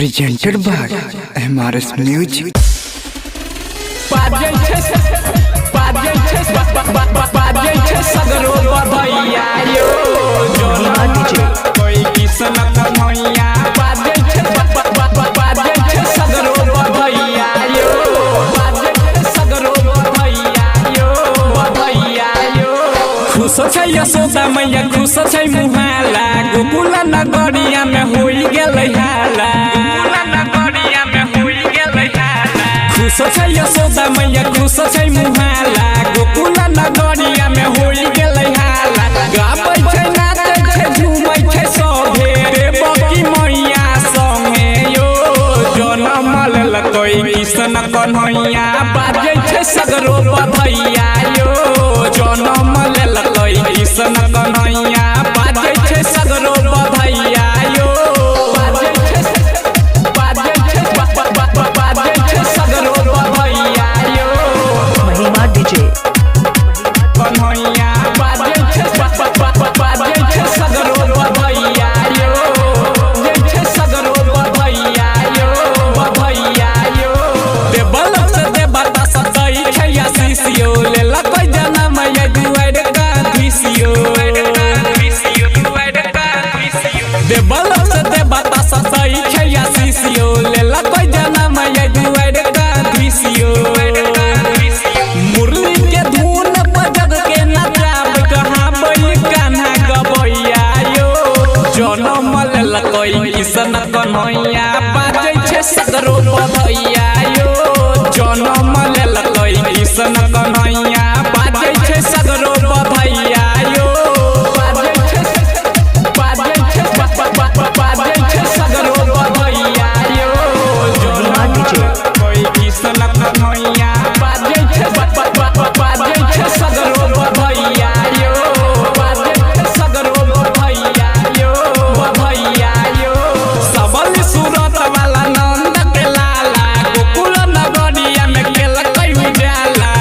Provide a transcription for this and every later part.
presented by MRS Music. Yashoda मैया खुश छै मुहाला गोकुल नगरिया में होई गेलै हाला खुश छै यशोदा मैया खुश छै मुहाला गोकुल नगरिया में होई गेलै हाला गाबै छै नाचै छै झूमै छै सभे देवकी मैया संगे यो जनम लेलकै कृष्ण कन्हैया बाजै छै सगरो बधैया यो जनम लेलकै कृष्ण कन्हैया बाजै छै सगरो बधैया यो बाजै छै सगरो बधैया यो महिमा डीजे कन्हैया बाजै छै सगरो बधैया यो जै छै सगरो बधैया यो देवल से देवता सदै छै आशीष यो लेलकै जनम ये दुआर का धीसियो देवल से देवता सदै छै आशीष यो लेलकै जनम ये दुआर का धीसियो मुरली के धुन बजग के नचाब कहाबै कान्हा गबैया यो जनम लेलकै कृष्ण कन्हैया बाजै छै सगरो बधैया यो जनम लेलकै कृष्ण कन्हैया बाजै छै सगरो बधैया यो बाजै छै सगरो बधैया यो जनम लेलकै कृष्ण कन्हैया बाजै छै सगरो बधैया यो बाजै छै सगरो बधैया यो सबल सूरत वाला नंद के लाला गोकुल नगरिया में केलकै उजाला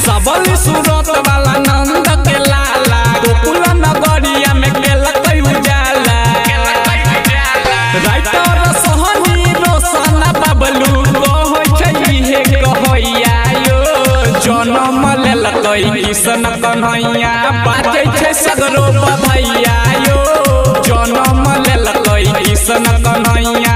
सबल सूरत वाला नंद के लाला गोकुल नगरिया में केलकै उजाला राइटर सहनी रोशन बबलू कहै छै इहे कहैया यो जनम लेलकै कृष्ण कन्हैया बाजै छै सगरो बधैया यो जनम लेलकै कृष्ण कन्हैया